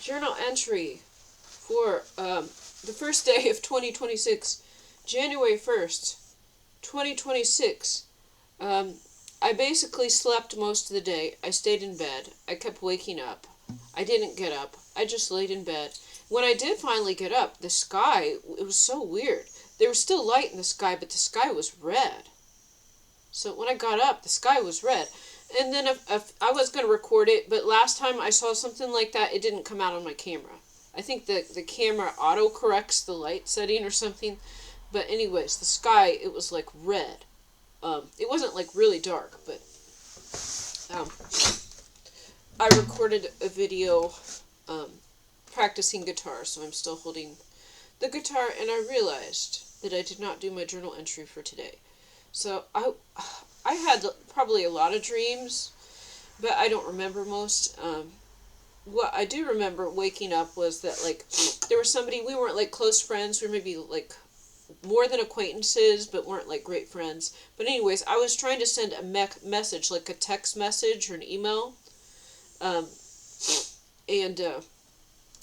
Journal entry for the first day of 2026, January 1st, 2026. I basically slept most of the day. I stayed in bed. I kept waking up. I didn't get up. I just laid in bed. When I did finally get up, the sky, it was so weird. There was still light in the sky, but the sky was red. So when I got up, the sky was red. And then if I was going to record it, but last time I saw something like that, it didn't come out on my camera. I think the camera auto-corrects the light setting or something. But anyways, the sky, it was like red. It wasn't like really dark, but I recorded a video practicing guitar, so I'm still holding the guitar, and I realized that I did not do my journal entry for today. So I had probably a lot of dreams, but I don't remember most. What I do remember waking up was that, like, there was somebody, we weren't like close friends, we were maybe like more than acquaintances, but weren't like great friends. But anyways, I was trying to send a message, like a text message or an email, and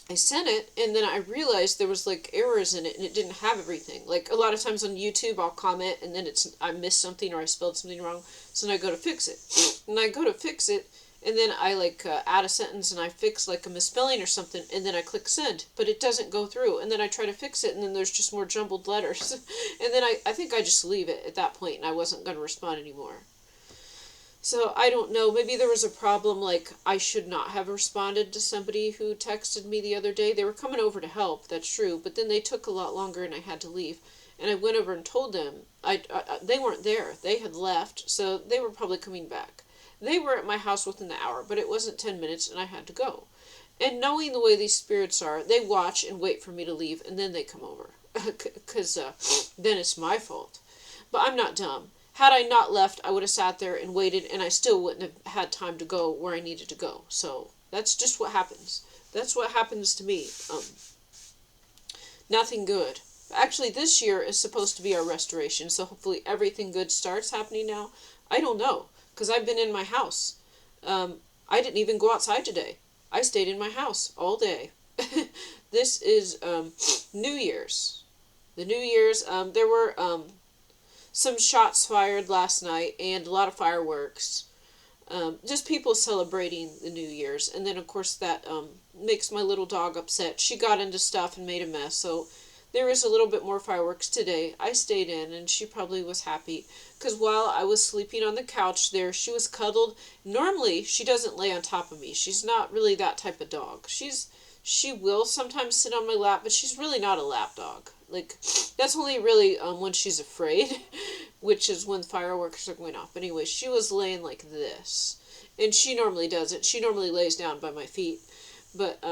I sent it, and then I realized there was like errors in it, and it didn't have everything. Like a lot of times on YouTube, I'll comment, and then I missed something or I spelled something wrong, so then I go to fix it, and I go to fix it, and then I like add a sentence, and I fix like a misspelling or something, and then I click send, but it doesn't go through, and then I try to fix it, and then there's just more jumbled letters, and then I think I just leave it at that point, and I wasn't going to respond anymore. So I don't know, maybe there was a problem, like I should not have responded to somebody who texted me the other day. They were coming over to help, that's true, but then they took a lot longer and I had to leave. And I went over and told them, they weren't there, they had left, so they were probably coming back. They were at my house within the hour, but it wasn't 10 minutes and I had to go. And knowing the way these spirits are, they watch and wait for me to leave and then they come over. Because then it's my fault. But I'm not dumb. Had I not left, I would have sat there and waited, and I still wouldn't have had time to go where I needed to go. So that's just what happens. That's what happens to me. Nothing good. Actually, this year is supposed to be our restoration, so hopefully everything good starts happening now. I don't know, because I've been in my house. I didn't even go outside today. I stayed in my house all day. This is New Year's. The New Year's, there were some shots fired last night and a lot of fireworks. Just people celebrating the New Year's. And then, of course, that makes my little dog upset. She got into stuff and made a mess. So there is a little bit more fireworks today. I stayed in and she probably was happy. Because while I was sleeping on the couch there, she was cuddled. Normally, she doesn't lay on top of me. She's not really that type of dog. She will sometimes sit on my lap, but she's really not a lap dog. Like, that's only really when she's afraid, which is when fireworks are going off. But anyway, she was laying like this. And she normally doesn't. She normally lays down by my feet. But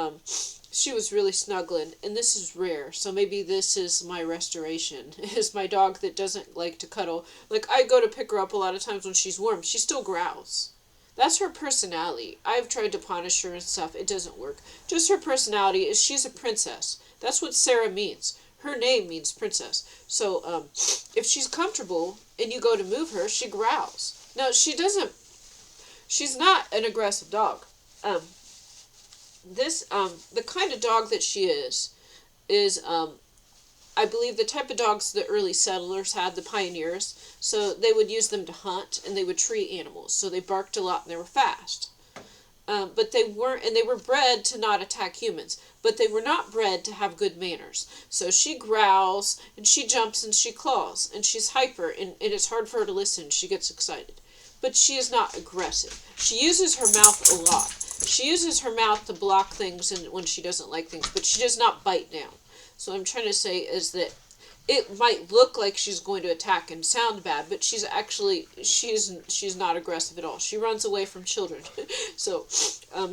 she was really snuggling. And this is rare. So maybe this is my restoration. Is my dog that doesn't like to cuddle. Like, I go to pick her up a lot of times when she's warm. She still growls. That's her personality. I've tried to punish her and stuff. It doesn't work. Just her personality is she's a princess. That's what Sarah means. Her name means princess. So, if she's comfortable and you go to move her, she growls. Now, she's not an aggressive dog. The kind of dog that she is, I believe the type of dogs the early settlers had, the pioneers. So they would use them to hunt and they would treat animals. So they barked a lot and they were fast. But they were bred to not attack humans. But they were not bred to have good manners. So she growls, and she jumps, and she claws, and she's hyper, and it's hard for her to listen. She gets excited. But she is not aggressive. She uses her mouth a lot. She uses her mouth to block things and when she doesn't like things, but she does not bite down. So what I'm trying to say is that it might look like she's going to attack and sound bad, but she's not aggressive at all. She runs away from children. So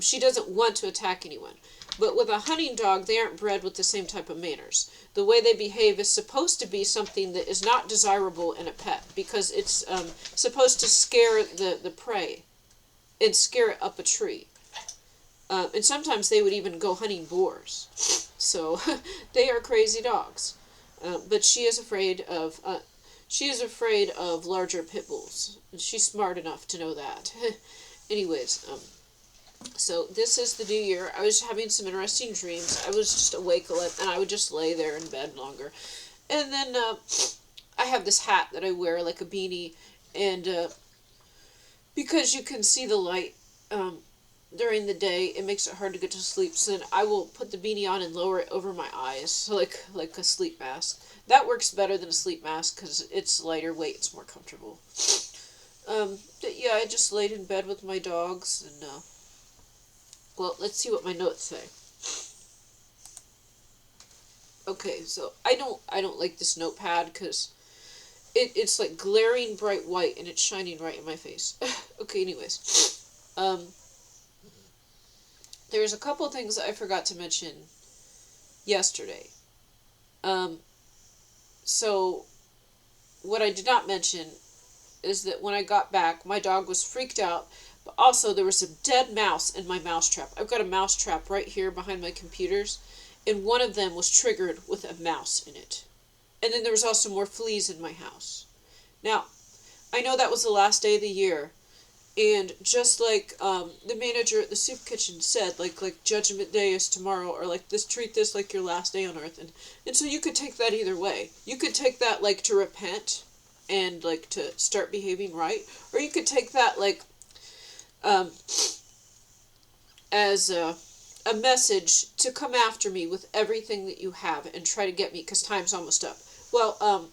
she doesn't want to attack anyone. But with a hunting dog, they aren't bred with the same type of manners. The way they behave is supposed to be something that is not desirable in a pet, because it's supposed to scare the prey and scare it up a tree. And sometimes they would even go hunting boars. So they are crazy dogs. But she is afraid of larger pit bulls. She's smart enough to know that. Anyways, So this is the new year. I was having some interesting dreams. I was just awake a lot, and I would just lay there in bed longer. And then I have this hat that I wear like a beanie, and because you can see the light during the day, it makes it hard to get to sleep. So then I will put the beanie on and lower it over my eyes, so like a sleep mask. That works better than a sleep mask because it's lighter weight. It's more comfortable. But yeah, I just laid in bed with my dogs, and well, let's see what my notes say. Okay, so I don't like this notepad because it's like glaring bright white and it's shining right in my face. Okay, anyways, there's a couple things I forgot to mention yesterday. Um, so what I did not mention is that when I got back, my dog was freaked out, but also there was a dead mouse in my mouse trap. I've got a mouse trap right here behind my computers, and one of them was triggered with a mouse in it. And then there was also more fleas in my house. Now, I know that was the last day of the year, and just like the manager at the soup kitchen said, like Judgment Day is tomorrow, or like this, treat this like your last day on earth, and so you could take that either way. You could take that like to repent, and like to start behaving right, or you could take that like um, as a message to come after me with everything that you have and try to get me because time's almost up. Well,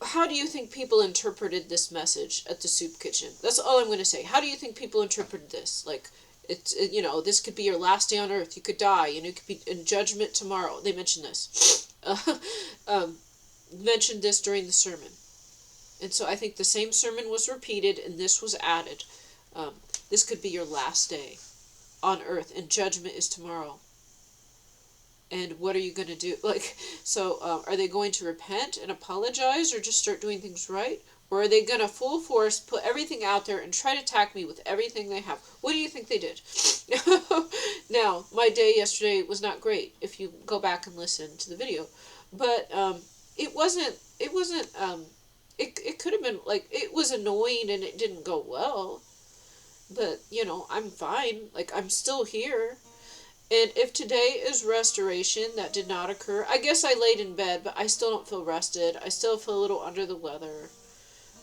how do you think people interpreted this message at the soup kitchen? That's all I'm going to say. How do you think people interpreted this? Like, this could be your last day on earth. You could die, and it could be in judgment tomorrow. They mentioned this. Mentioned this during the sermon. And so I think the same sermon was repeated, and this was added. This could be your last day on earth, and judgment is tomorrow. And what are you going to do? Like, so are they going to repent and apologize, or just start doing things right? Or are they going to full force put everything out there and try to attack me with everything they have? What do you think they did? Now, my day yesterday was not great, if you go back and listen to the video. But it could have been, like, it was annoying and it didn't go well. But, I'm fine. Like, I'm still here. And if today is restoration, that did not occur. I guess I laid in bed, but I still don't feel rested. I still feel a little under the weather.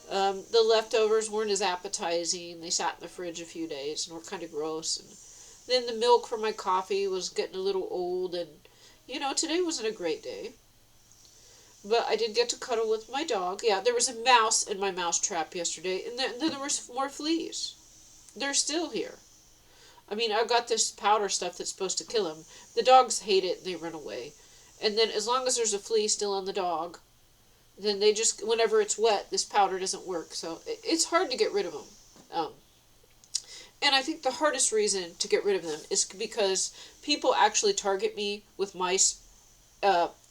The leftovers weren't as appetizing. They sat in the fridge a few days and were kind of gross. And then the milk for my coffee was getting a little old. And, today wasn't a great day. But I did get to cuddle with my dog. Yeah, there was a mouse in my mouse trap yesterday. And then there was more fleas. They're still here. I mean, I've got this powder stuff that's supposed to kill them. The dogs hate it and they run away. And then as long as there's a flea still on the dog, then they just, whenever it's wet, this powder doesn't work. So it's hard to get rid of them. And I think the hardest reason to get rid of them is because people actually target me with mice,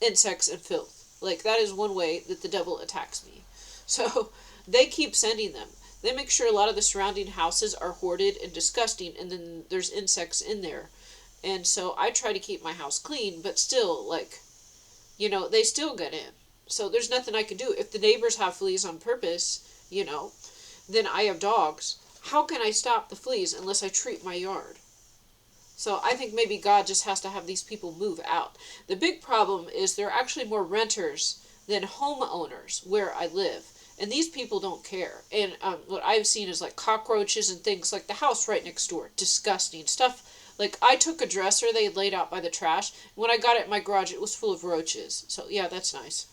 insects, and filth. Like, that is one way that the devil attacks me. So they keep sending them. They make sure a lot of the surrounding houses are hoarded and disgusting, and then there's insects in there. And so I try to keep my house clean, but still, like, they still get in. So there's nothing I can do. If the neighbors have fleas on purpose, then I have dogs. How can I stop the fleas unless I treat my yard? So I think maybe God just has to have these people move out. The big problem is there are actually more renters than homeowners where I live. And these people don't care. And what I've seen is like cockroaches and things, like the house right next door. Disgusting stuff. Like, I took a dresser they had laid out by the trash. When I got it in my garage, it was full of roaches. So, yeah, that's nice.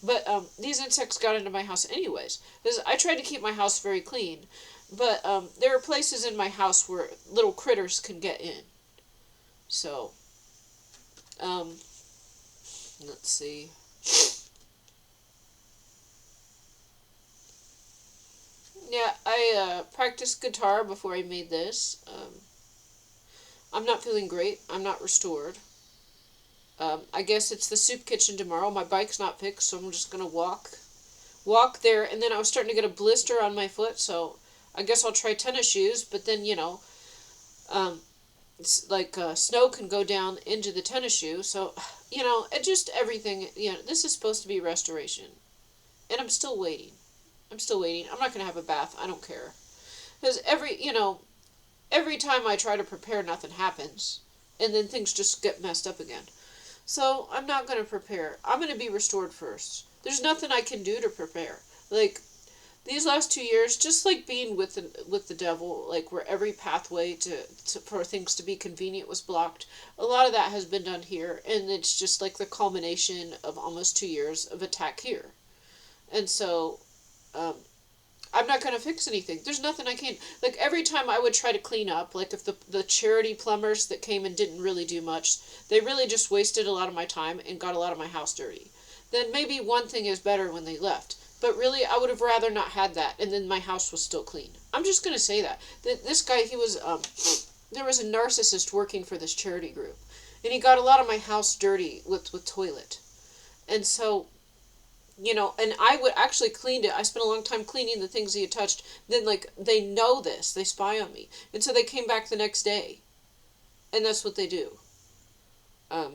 But these insects got into my house anyways. Because I tried to keep my house very clean. But there are places in my house where little critters can get in. So, let's see. Yeah, I practiced guitar before I made this. I'm not feeling great. I'm not restored. I guess it's the soup kitchen tomorrow. My bike's not fixed, so I'm just going to walk there. And then I was starting to get a blister on my foot, so I guess I'll try tennis shoes. But then, it's like snow can go down into the tennis shoe. So, it just everything, this is supposed to be restoration. And I'm still waiting. I'm not going to have a bath. I don't care. Because every time I try to prepare, nothing happens. And then things just get messed up again. So I'm not going to prepare. I'm going to be restored first. There's nothing I can do to prepare. Like, these last 2 years, just like being with the devil, like where every pathway for things to be convenient was blocked, a lot of that has been done here, and it's just like the culmination of almost 2 years of attack here. And so, um, I'm not going to fix anything. There's nothing I can. Like, every time I would try to clean up, like if the charity plumbers that came and didn't really do much, they really just wasted a lot of my time and got a lot of my house dirty. Then maybe one thing is better when they left. But really, I would have rather not had that, and then my house was still clean. I'm just going to say that. This guy, there was a narcissist working for this charity group, and he got a lot of my house dirty with toilet. And so, and I would actually cleaned it. I spent a long time cleaning the things he had touched. Then, like, they know this. They spy on me. And so they came back the next day. And that's what they do. Um,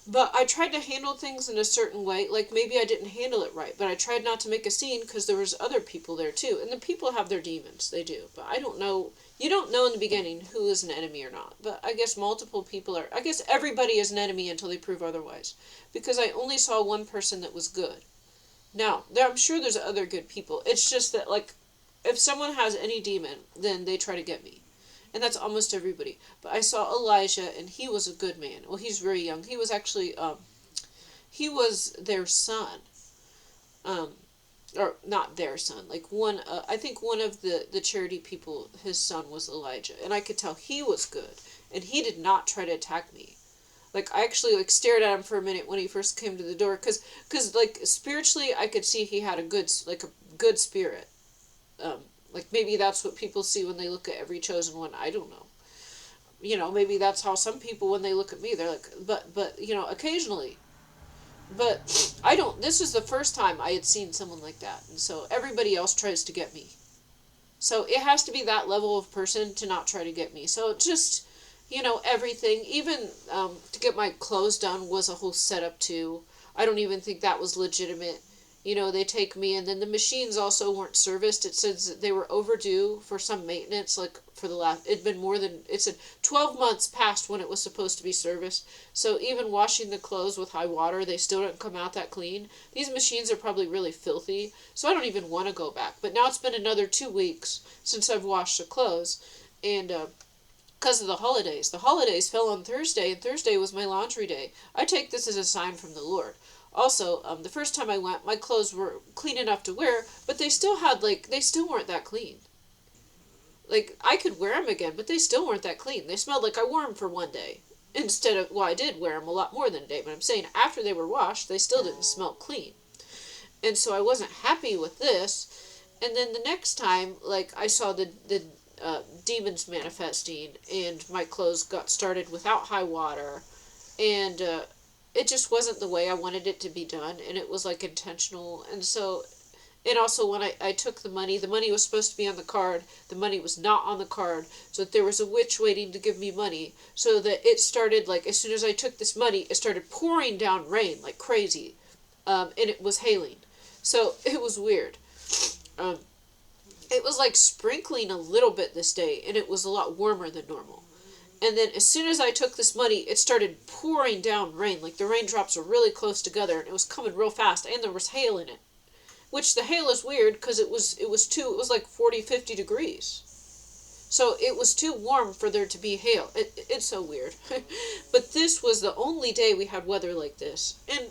but I tried to handle things in a certain way. Like, maybe I didn't handle it right. But I tried not to make a scene because there was other people there, too. And the people have their demons. They do. But I don't know. You don't know in the beginning who is an enemy or not. But I guess multiple people are. I guess everybody is an enemy until they prove otherwise. Because I only saw one person that was good. Now, I'm sure there's other good people. It's just that, like, if someone has any demon, then they try to get me. And that's almost everybody. But I saw Elijah, and he was a good man. Well, he's very young. He was actually, he was their son. Or not their son. Like, I think one of the charity people, his son was Elijah. And I could tell he was good. And he did not try to attack me. Like, I actually, like, stared at him for a minute when he first came to the door. Because, like, spiritually, I could see he had a good spirit. Like, maybe that's what people see when they look at every chosen one. I don't know. Maybe that's how some people, when they look at me, they're like, but, occasionally. But I don't, this is the first time I had seen someone like that. And so everybody else tries to get me. So it has to be that level of person to not try to get me. So just, everything, even to get my clothes done was a whole setup too. I don't even think that was legitimate. They take me, and then the machines also weren't serviced. It says that they were overdue for some maintenance, like for it said 12 months past when it was supposed to be serviced. So even washing the clothes with high water, they still don't come out that clean. These machines are probably really filthy, so I don't even want to go back. But now it's been another 2 weeks since I've washed the clothes, and because of the holidays. The holidays fell on Thursday, and Thursday was my laundry day. I take this as a sign from the Lord. Also, the first time I went, my clothes were clean enough to wear, but they still weren't that clean. Like, I could wear them again, but they still weren't that clean. They smelled like I wore them for one day. I did wear them a lot more than a day, but I'm saying after they were washed, they still didn't smell clean. And so I wasn't happy with this. And then the next time, like, I saw the demons manifesting, and my clothes got started without high water, and it just wasn't the way I wanted it to be done, and it was like intentional. And also when I took the money was supposed to be on the card. The money was not on the card, so that there was a witch waiting to give me money, so that it started, like, as soon as I took this money, it started pouring down rain like crazy, and it was hailing. So it was weird. It was like sprinkling a little bit this day, and it was a lot warmer than normal. And then as soon as I took this money, it started pouring down rain. Like, the raindrops were really close together, and it was coming real fast, and there was hail in it. Which the hail is weird, because it was like 40, 50 degrees. So it was too warm for there to be hail. It's so weird. But this was the only day we had weather like this. And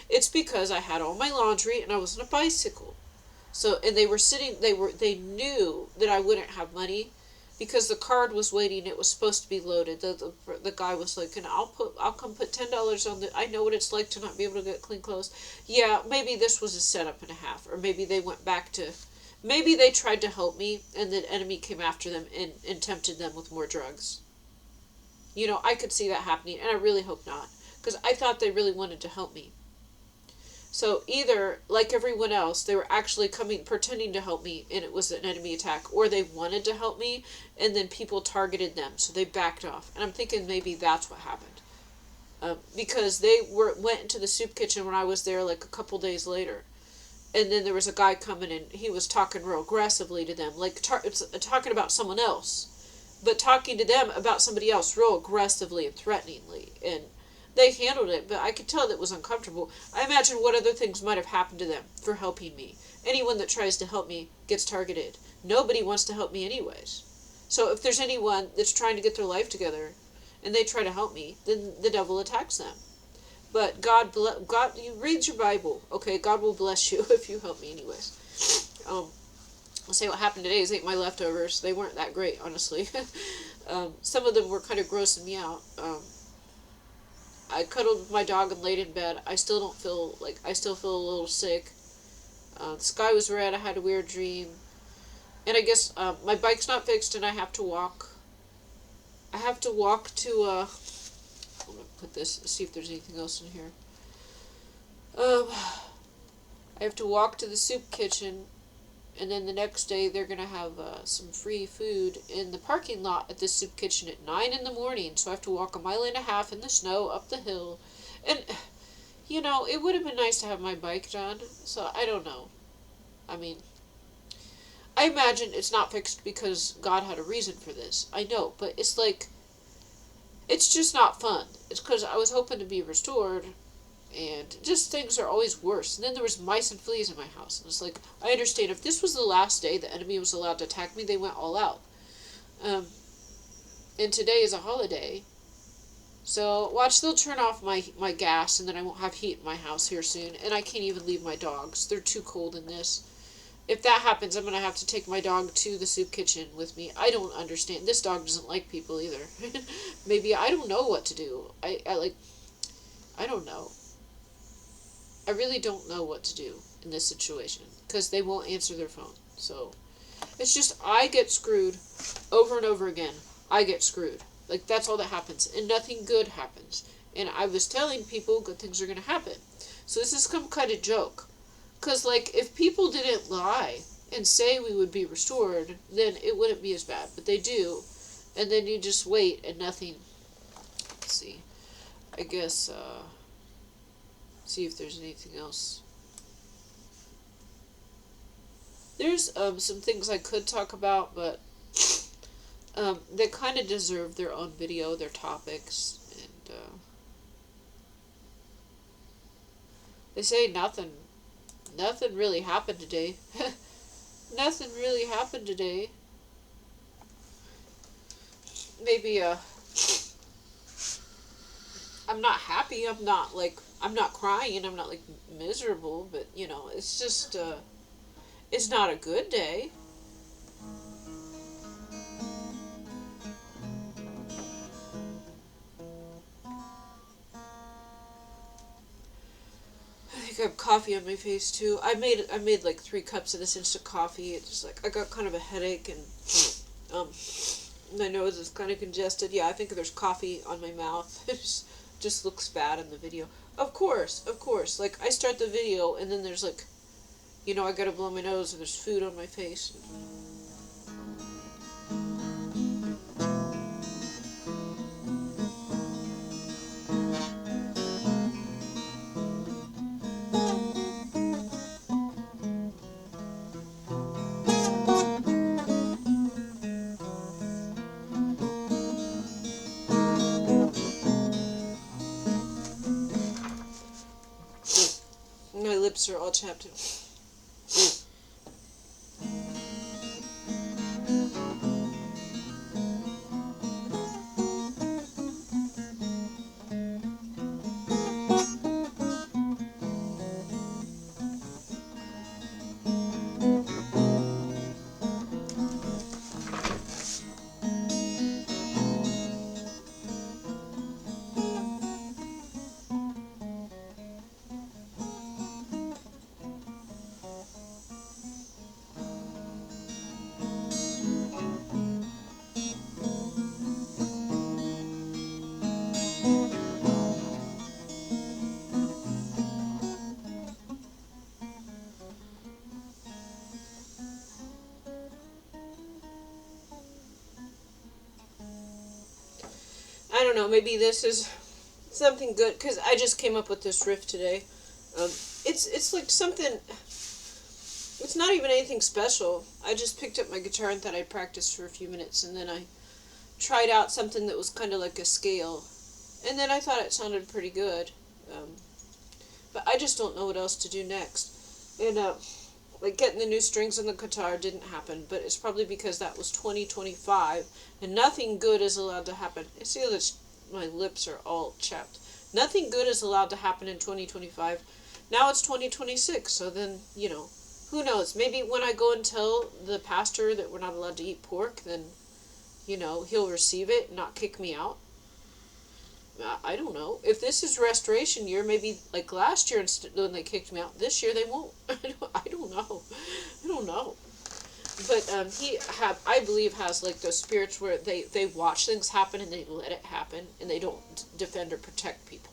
it's because I had all my laundry, and I was on a bicycle. So, and they knew that I wouldn't have money, because the card was waiting. It was supposed to be loaded. The guy was like, and I'll come put $10 on I know what it's like to not be able to get clean clothes. Yeah, maybe this was a setup and a half, or maybe they went back to, maybe they tried to help me, and the enemy came after them and tempted them with more drugs. I could see that happening, and I really hope not, because I thought they really wanted to help me. So either, like everyone else, they were actually pretending to help me, and it was an enemy attack, or they wanted to help me, and then people targeted them, so they backed off. And I'm thinking maybe that's what happened. Because they went into the soup kitchen when I was there, like, a couple days later. And then there was a guy coming and he was talking real aggressively to them, like talking about someone else, but talking to them about somebody else real aggressively and threateningly. And they handled it, but I could tell that it was uncomfortable. I imagine what other things might have happened to them for helping me. Anyone that tries to help me gets targeted. Nobody wants to help me anyways. So if there's anyone that's trying to get their life together and they try to help me, then the devil attacks them. But God, you read your Bible, okay? God will bless you if you help me anyways. I'll say what happened today is I ate my leftovers. They weren't that great, honestly. Some of them were kind of grossing me out. I cuddled with my dog and laid in bed. I still feel a little sick. The sky was red. I had a weird dream. And I guess my bike's not fixed and I have to walk. I have to walk to, I'm going to put this, see if there's anything else in here. I have to walk to the soup kitchen, and then the next day they're going to have some free food in the parking lot at the soup kitchen at 9 in the morning. So I have to walk 1.5 miles in the snow up the hill. And, you know, it would have been nice to have my bike done. So I don't know. I mean, I imagine it's not fixed because God had a reason for this. I know, but it's like, it's just not fun. It's because I was hoping to be restored, and just things are always worse. And then there was mice and fleas in my house. And it's like, I understand if this was the last day the enemy was allowed to attack me, they went all out. And today is a holiday. So, watch, they'll turn off my gas, and then I won't have heat in my house here soon. And I can't even leave my dogs. They're too cold in this. If that happens, I'm going to have to take my dog to the soup kitchen with me. I don't understand. This dog doesn't like people either. Maybe I don't know what to do. I don't know. I really don't know what to do in this situation because they won't answer their phone. So it's just I get screwed over and over again. I get screwed. Like, that's all that happens. And nothing good happens. And I was telling people good things are going to happen. So this is some kind of joke. Because, like, if people didn't lie and say we would be restored, then it wouldn't be as bad. But they do. And then you just wait and nothing. Let's see. I guess, see if there's anything else. There's some things I could talk about, but they kind of deserve their own video, their topics. And they say nothing really happened today. Nothing really happened today. Maybe, I'm not happy, I'm not crying, I'm not, like, miserable, but, you know, it's just, it's not a good day. I have coffee on my face too. I made like 3 cups of this instant coffee. It's just like I got kind of a headache and my nose is kind of congested. Yeah, I think there's coffee on my mouth. It just looks bad in the video. Of course. Like, I start the video and then there's like, you know, I gotta blow my nose and there's food on my face. My lips are all chapped. I don't know, maybe this is something good, because I just came up with this riff today. It's like something, It's not even anything special. I just picked up my guitar and thought I'd practice for a few minutes, and then I tried out something that was kind of like a scale, and then I thought it sounded pretty good. Um, but I just don't know what else to do next. And like getting the new strings on the guitar didn't happen, but it's probably because that was 2025, and nothing good is allowed to happen. I see that my lips are all chapped. Nothing good is allowed to happen in 2025. Now it's 2026, so then, who knows? Maybe when I go and tell the pastor that we're not allowed to eat pork, then, he'll receive it and not kick me out. I don't know. If this is restoration year, maybe like last year when they kicked me out, this year they won't. I don't know. I don't know. But I believe, has like those spirits where they watch things happen and they let it happen and they don't defend or protect people.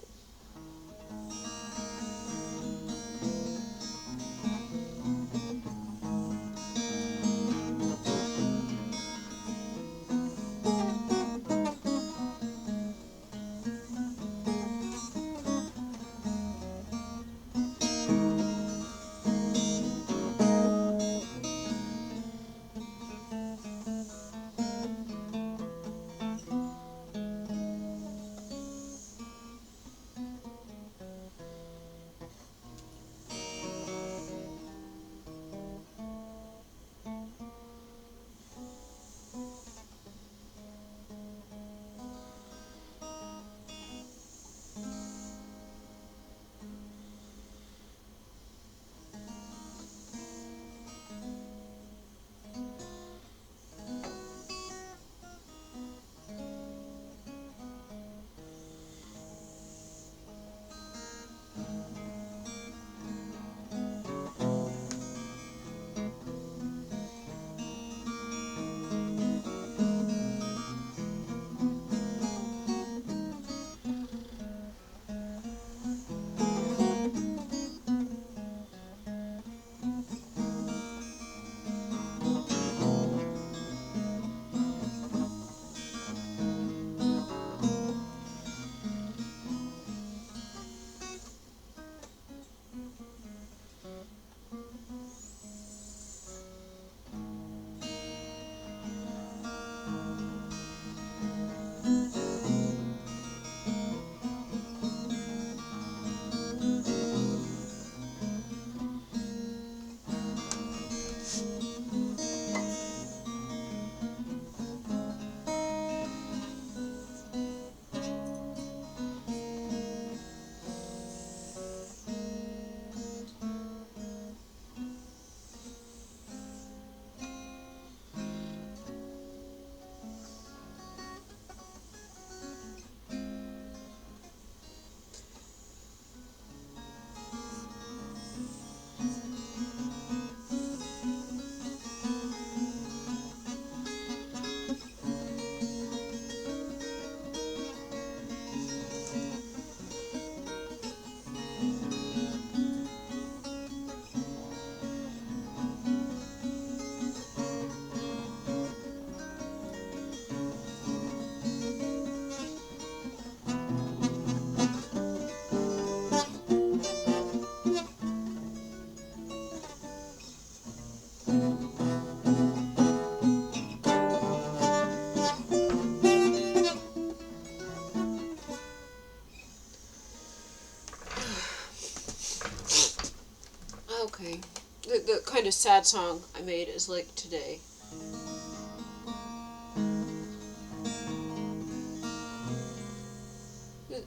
Okay. The kind of sad song I made is like today.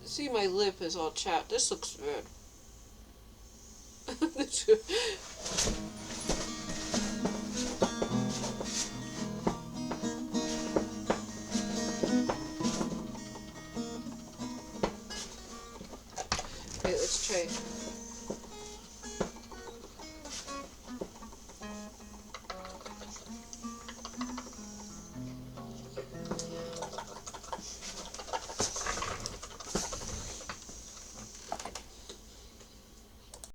See, my lip is all chapped. This looks bad. Okay, let's try.